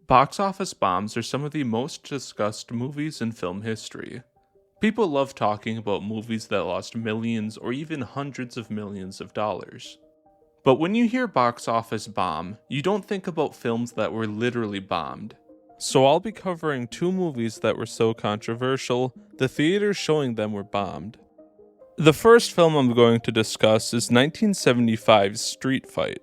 Box office bombs are some of the most discussed movies in film history. People love talking about movies that lost millions or even hundreds of millions of dollars. But when you hear box office bomb, you don't think about films that were literally bombed. So I'll be covering two movies that were so controversial, the theaters showing them were bombed. The first film I'm going to discuss is 1975's Street Fight.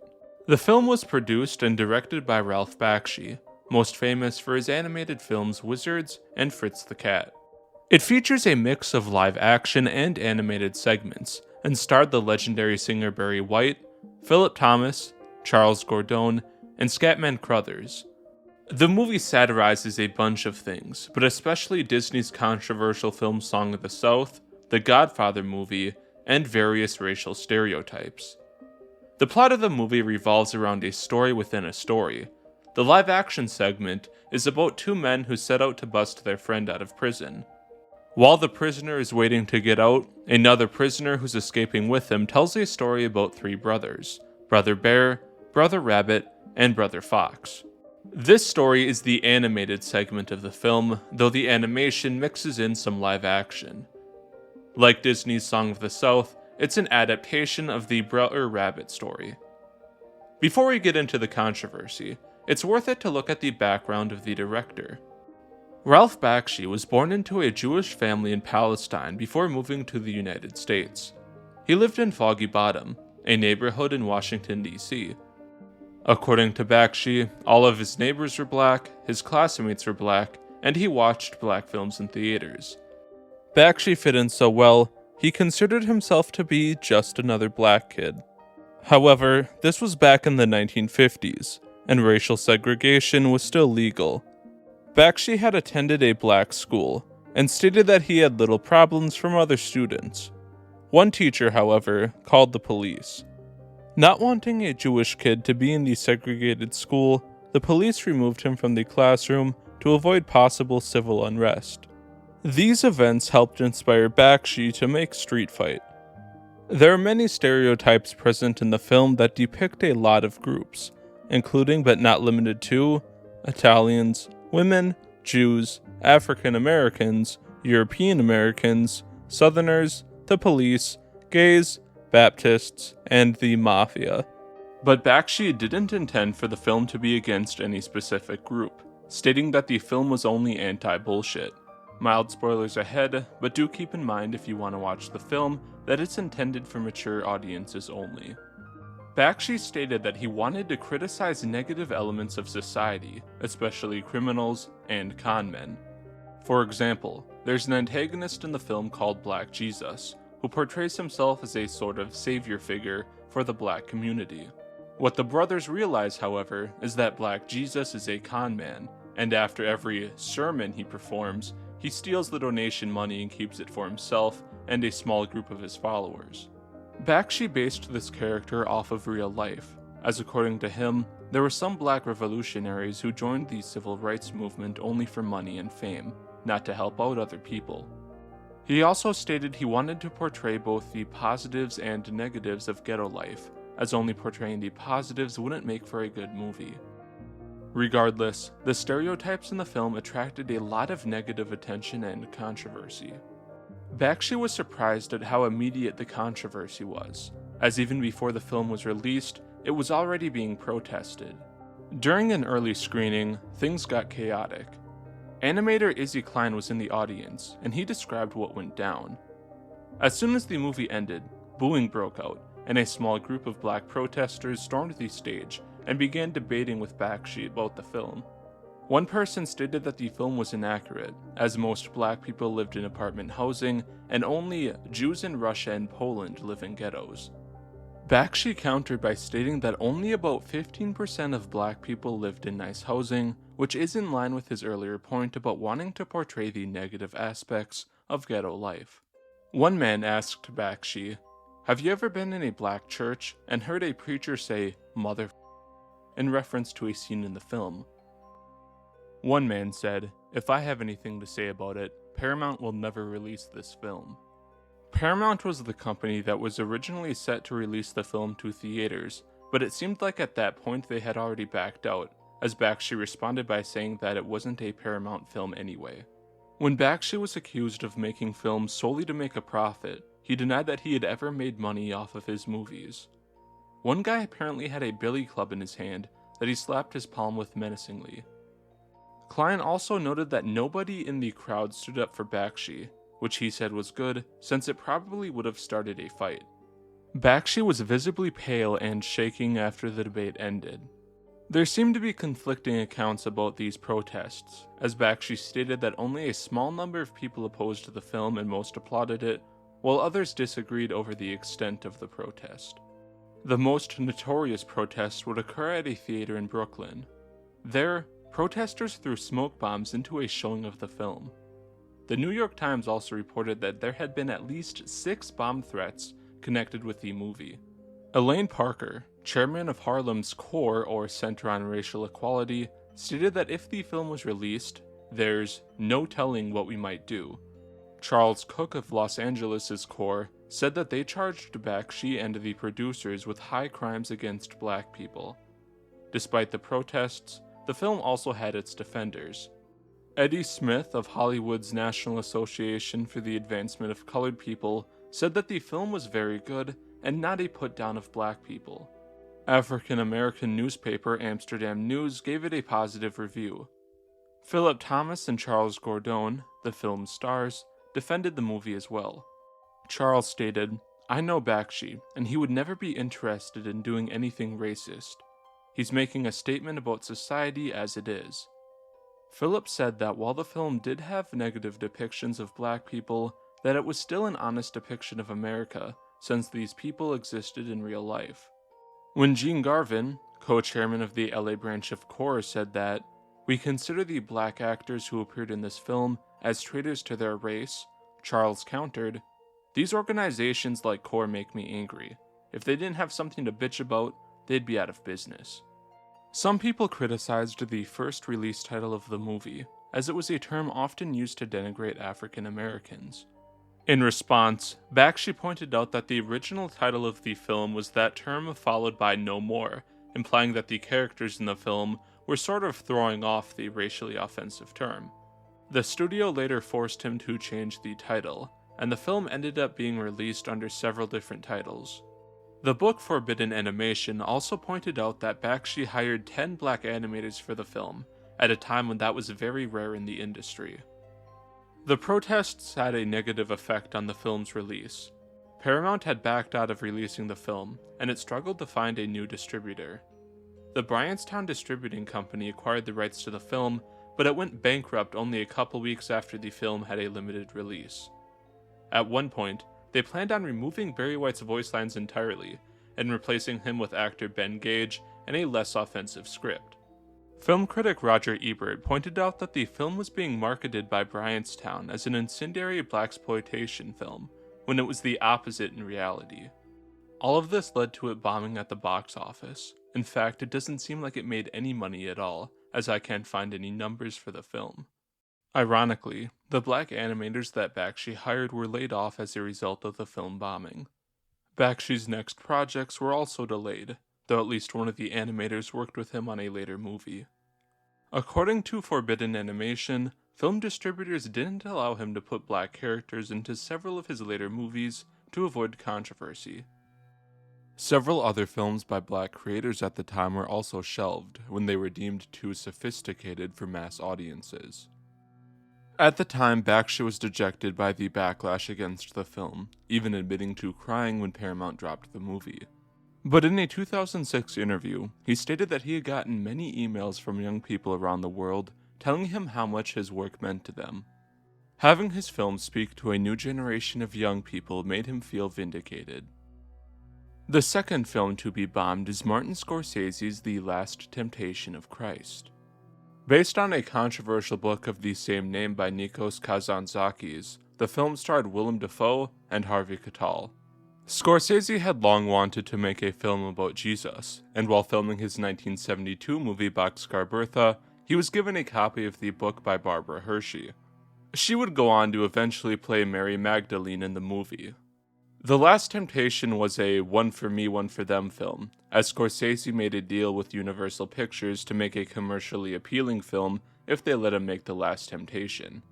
The film was produced and directed by Ralph Bakshi, most famous for his animated films Wizards and Fritz the Cat. It features a mix of live action and animated segments, and starred the legendary singer Barry White, Philip Thomas, Charles Gordon, and Scatman Crothers. The movie satirizes a bunch of things, but especially Disney's controversial film Song of the South, the Godfather movie, and various racial stereotypes. The plot of the movie revolves around a story within a story. The live-action segment is about two men who set out to bust their friend out of prison. While the prisoner is waiting to get out, another prisoner who's escaping with him tells a story about three brothers: Brother Bear, Brother Rabbit, and Brother Fox. This story is the animated segment of the film, though the animation mixes in some live action. Like Disney's Song of the South, it's an adaptation of the Brother Rabbit story. Before we get into the controversy, it's worth it to look at the background of the director. Ralph Bakshi was born into a Jewish family in Palestine before moving to the United States. He lived in Foggy Bottom, a neighborhood in Washington, D.C. According to Bakshi, all of his neighbors were black, his classmates were black, and he watched black films in theaters. Bakshi fit in so well, he considered himself to be just another black kid. However, this was back in the 1950s, and racial segregation was still legal. Bakshi had attended a black school, and stated that he had little problems from other students. One teacher, however, called the police. Not wanting a Jewish kid to be in the segregated school, the police removed him from the classroom to avoid possible civil unrest. These events helped inspire Bakshi to make Street Fight. There are many stereotypes present in the film that depict a lot of groups, including but not limited to Italians, women, Jews, African Americans, European Americans, Southerners, the police, gays, Baptists, and the mafia. But Bakshi didn't intend for the film to be against any specific group, stating that the film was only anti-bullshit. Mild spoilers ahead, but do keep in mind if you want to watch the film that it's intended for mature audiences only. Bakshi stated that he wanted to criticize negative elements of society, especially criminals and con men. For example, there's an antagonist in the film called Black Jesus, who portrays himself as a sort of savior figure for the black community. What the brothers realize, however, is that Black Jesus is a con man, and after every sermon he performs, he steals the donation money and keeps it for himself and a small group of his followers. Bakshi based this character off of real life, as according to him, there were some black revolutionaries who joined the civil rights movement only for money and fame, not to help out other people. He also stated he wanted to portray both the positives and negatives of ghetto life, as only portraying the positives wouldn't make for a good movie. Regardless, the stereotypes in the film attracted a lot of negative attention and controversy. Bakshi was surprised at how immediate the controversy was, as even before the film was released, it was already being protested. During an early screening, things got chaotic. Animator Izzy Klein was in the audience, and he described what went down. As soon as the movie ended, booing broke out, and a small group of black protesters stormed the stage and began debating with Bakshi about the film. One person stated that the film was inaccurate, as most black people lived in apartment housing, and only Jews in Russia and Poland live in ghettos. Bakshi countered by stating that only about 15% of black people lived in nice housing, which is in line with his earlier point about wanting to portray the negative aspects of ghetto life. One man asked Bakshi, "Have you ever been in a black church and heard a preacher say, 'mother'?" in reference to a scene in the film. One man said, "If I have anything to say about it, Paramount will never release this film." Paramount was the company that was originally set to release the film to theaters, but it seemed like at that point they had already backed out, as Bakshi responded by saying that it wasn't a Paramount film anyway. When Bakshi was accused of making films solely to make a profit, he denied that he had ever made money off of his movies. One guy apparently had a billy club in his hand that he slapped his palm with menacingly. Klein also noted that nobody in the crowd stood up for Bakshi, which he said was good since it probably would have started a fight. Bakshi was visibly pale and shaking after the debate ended. There seemed to be conflicting accounts about these protests, as Bakshi stated that only a small number of people opposed the film and most applauded it, while others disagreed over the extent of the protest. The most notorious protest would occur at a theater in Brooklyn. There, protesters threw smoke bombs into a showing of the film. The New York Times also reported that there had been at least 6 bomb threats connected with the movie. Elaine Parker, chairman of Harlem's CORE, or Center on Racial Equality, stated that if the film was released, there's no telling what we might do. Charles Cook of Los Angeles' CORE said that they charged Bakshi and the producers with high crimes against black people. Despite the protests, the film also had its defenders. Eddie Smith of Hollywood's National Association for the Advancement of Colored People said that the film was very good and not a put-down of black people. African-American newspaper Amsterdam News gave it a positive review. Philip Thomas and Charles Gordon, the film's stars, defended the movie as well. Charles stated, "I know Bakshi, and he would never be interested in doing anything racist. He's making a statement about society as it is." Philip said that while the film did have negative depictions of black people, that it was still an honest depiction of America, since these people existed in real life. When Gene Garvin, co-chairman of the LA branch of CORE, said that, "We consider the black actors who appeared in this film as traitors to their race," Charles countered, "These organizations like CORE make me angry. If they didn't have something to bitch about, they'd be out of business." Some people criticized the first release title of the movie, as it was a term often used to denigrate African Americans. In response, Bakshi pointed out that the original title of the film was that term followed by "no more," implying that the characters in the film were sort of throwing off the racially offensive term. The studio later forced him to change the title, and the film ended up being released under several different titles. The book Forbidden Animation also pointed out that Bakshi hired 10 black animators for the film, at a time when that was very rare in the industry. The protests had a negative effect on the film's release. Paramount had backed out of releasing the film, and it struggled to find a new distributor. The Bryantstown Distributing Company acquired the rights to the film, but it went bankrupt only a couple weeks after the film had a limited release. At one point, they planned on removing Barry White's voice lines entirely, and replacing him with actor Ben Gage and a less offensive script. Film critic Roger Ebert pointed out that the film was being marketed by Bryantstown as an incendiary blaxploitation film, when it was the opposite in reality. All of this led to it bombing at the box office. In fact, it doesn't seem like it made any money at all, as I can't find any numbers for the film. Ironically, the black animators that Bakshi hired were laid off as a result of the film bombing. Bakshi's next projects were also delayed, though at least one of the animators worked with him on a later movie. According to Forbidden Animation, film distributors didn't allow him to put black characters into several of his later movies to avoid controversy. Several other films by black creators at the time were also shelved when they were deemed too sophisticated for mass audiences. At the time, Bakshi was dejected by the backlash against the film, even admitting to crying when Paramount dropped the movie. But in a 2006 interview, he stated that he had gotten many emails from young people around the world telling him how much his work meant to them. Having his film speak to a new generation of young people made him feel vindicated. The second film to be bombed is Martin Scorsese's The Last Temptation of Christ. Based on a controversial book of the same name by Nikos Kazantzakis, the film starred Willem Dafoe and Harvey Keitel. Scorsese had long wanted to make a film about Jesus, and while filming his 1972 movie Boxcar Bertha, he was given a copy of the book by Barbara Hershey. She would go on to eventually play Mary Magdalene in the movie. The Last Temptation was a one for me, one for them film, as Scorsese made a deal with Universal Pictures to make a commercially appealing film if they let him make The Last Temptation.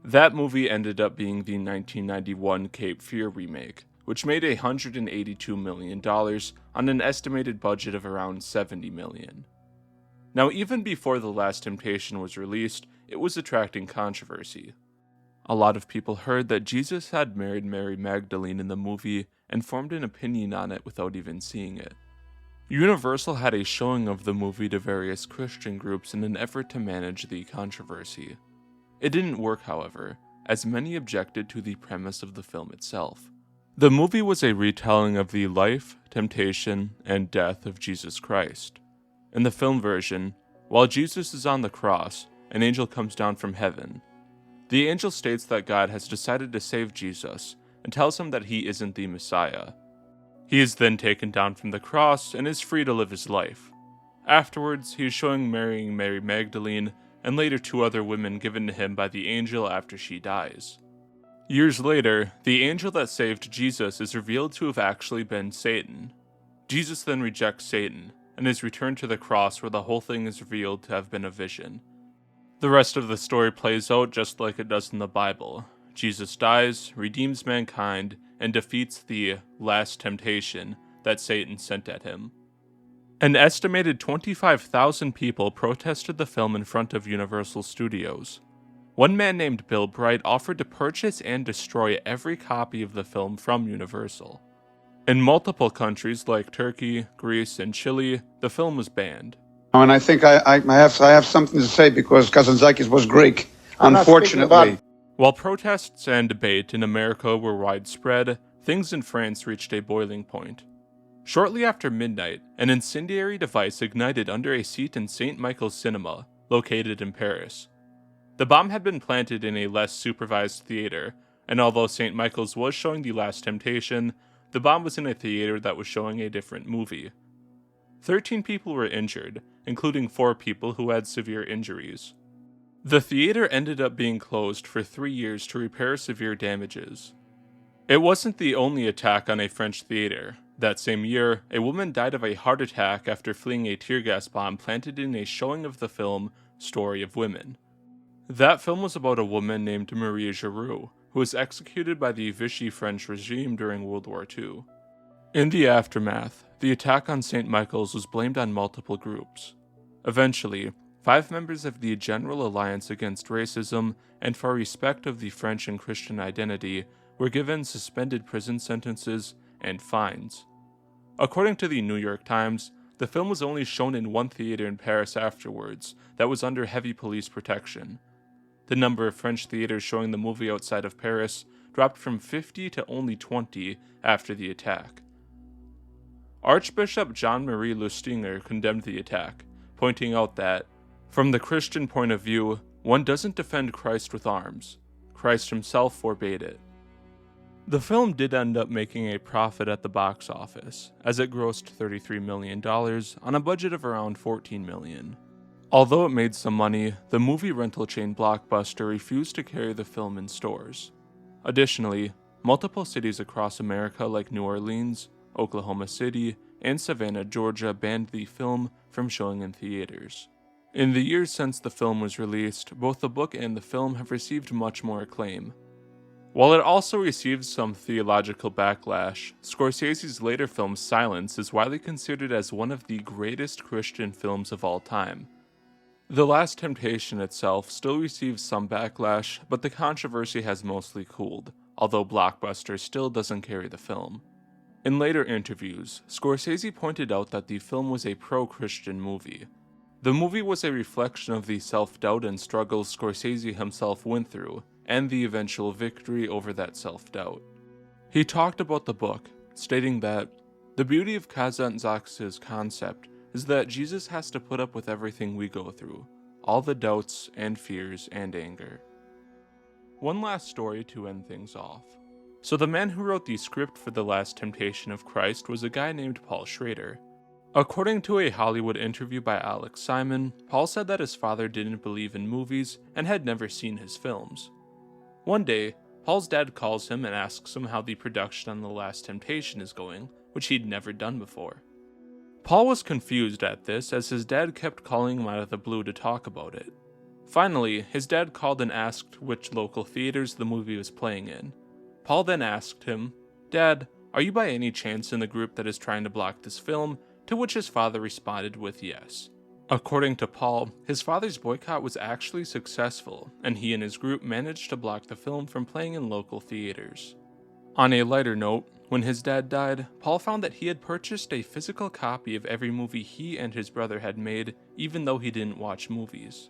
That movie ended up being the 1991 Cape Fear remake, which made $182 million on an estimated budget of around $70 million. Now, even before The Last Temptation was released, it was attracting controversy. A lot of people heard that Jesus had married Mary Magdalene in the movie and formed an opinion on it without even seeing it. Universal had a showing of the movie to various Christian groups in an effort to manage the controversy. It didn't work, however, as many objected to the premise of the film itself. The movie was a retelling of the life, temptation, and death of Jesus Christ. In the film version, while Jesus is on the cross, an angel comes down from heaven. The angel states that God has decided to save Jesus and tells him that he isn't the Messiah. He is then taken down from the cross and is free to live his life. Afterwards, he is shown marrying Mary Magdalene and later 2 other women given to him by the angel after she dies. Years later, the angel that saved Jesus is revealed to have actually been Satan. Jesus then rejects Satan and is returned to the cross where the whole thing is revealed to have been a vision. The rest of the story plays out just like it does in the Bible. Jesus dies, redeems mankind, and defeats the last temptation that Satan sent at him. An estimated 25,000 people protested the film in front of Universal Studios. One man named Bill Bright offered to purchase and destroy every copy of the film from Universal. In multiple countries like Turkey, Greece, and Chile, the film was banned. And I think I have something to say because Kazantzakis was Greek, unfortunately. While protests and debate in America were widespread, things in France reached a boiling point. Shortly after midnight, an incendiary device ignited under a seat in St. Michael's Cinema, located in Paris. The bomb had been planted in a less supervised theater, and although St. Michael's was showing The Last Temptation, the bomb was in a theater that was showing a different movie. 13 people were injured, including 4 people who had severe injuries. The theater ended up being closed for 3 years to repair severe damages. It wasn't the only attack on a French theater. That same year, a woman died of a heart attack after fleeing a tear gas bomb planted in a showing of the film Story of Women. That film was about a woman named Marie Giroux, who was executed by the Vichy French regime during World War II. In the aftermath, the attack on St. Michael's was blamed on multiple groups. Eventually, 5 members of the General Alliance Against Racism and for respect of the French and Christian identity were given suspended prison sentences and fines. According to the New York Times, the film was only shown in one theater in Paris afterwards that was under heavy police protection. The number of French theaters showing the movie outside of Paris dropped from 50 to only 20 after the attack. Archbishop Jean-Marie Lustiger condemned the attack, pointing out that, from the Christian point of view, one doesn't defend Christ with arms. Christ himself forbade it. The film did end up making a profit at the box office, as it grossed $33 million on a budget of around $14 million. Although it made some money, the movie rental chain Blockbuster refused to carry the film in stores. Additionally, multiple cities across America like New Orleans, Oklahoma City, and Savannah, Georgia banned the film from showing in theaters. In the years since the film was released, both the book and the film have received much more acclaim. While it also received some theological backlash, Scorsese's later film Silence is widely considered as one of the greatest Christian films of all time. The Last Temptation itself still receives some backlash, but the controversy has mostly cooled, although Blockbuster still doesn't carry the film. In later interviews, Scorsese pointed out that the film was a pro-Christian movie. The movie was a reflection of the self-doubt and struggles Scorsese himself went through, and the eventual victory over that self-doubt. He talked about the book, stating that, "The beauty of Kazantzakis' concept is that Jesus has to put up with everything we go through, all the doubts and fears and anger." One last story to end things off. So the man who wrote the script for The Last Temptation of Christ was a guy named Paul Schrader. According to a Hollywood interview by Alex Simon, Paul said that his father didn't believe in movies and had never seen his films. One day, Paul's dad calls him and asks him how the production on The Last Temptation is going, which he'd never done before. Paul was confused at this as his dad kept calling him out of the blue to talk about it. Finally, his dad called and asked which local theaters the movie was playing in. Paul then asked him, "Dad, are you by any chance in the group that is trying to block this film?" To which his father responded with yes. According to Paul, his father's boycott was actually successful, and he and his group managed to block the film from playing in local theaters. On a lighter note, when his dad died, Paul found that he had purchased a physical copy of every movie he and his brother had made, even though he didn't watch movies.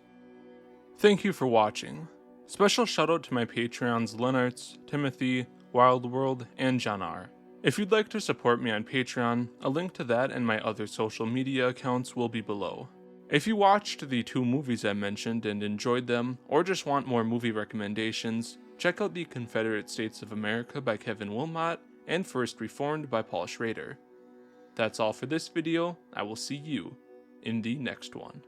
Thank you for watching. Special shoutout to my Patreons Lenarts, Timothy, Wild World, and John R. If you'd like to support me on Patreon, a link to that and my other social media accounts will be below. If you watched the 2 movies I mentioned and enjoyed them, or just want more movie recommendations, check out The Confederate States of America by Kevin Wilmot and First Reformed by Paul Schrader. That's all for this video. I will see you in the next one.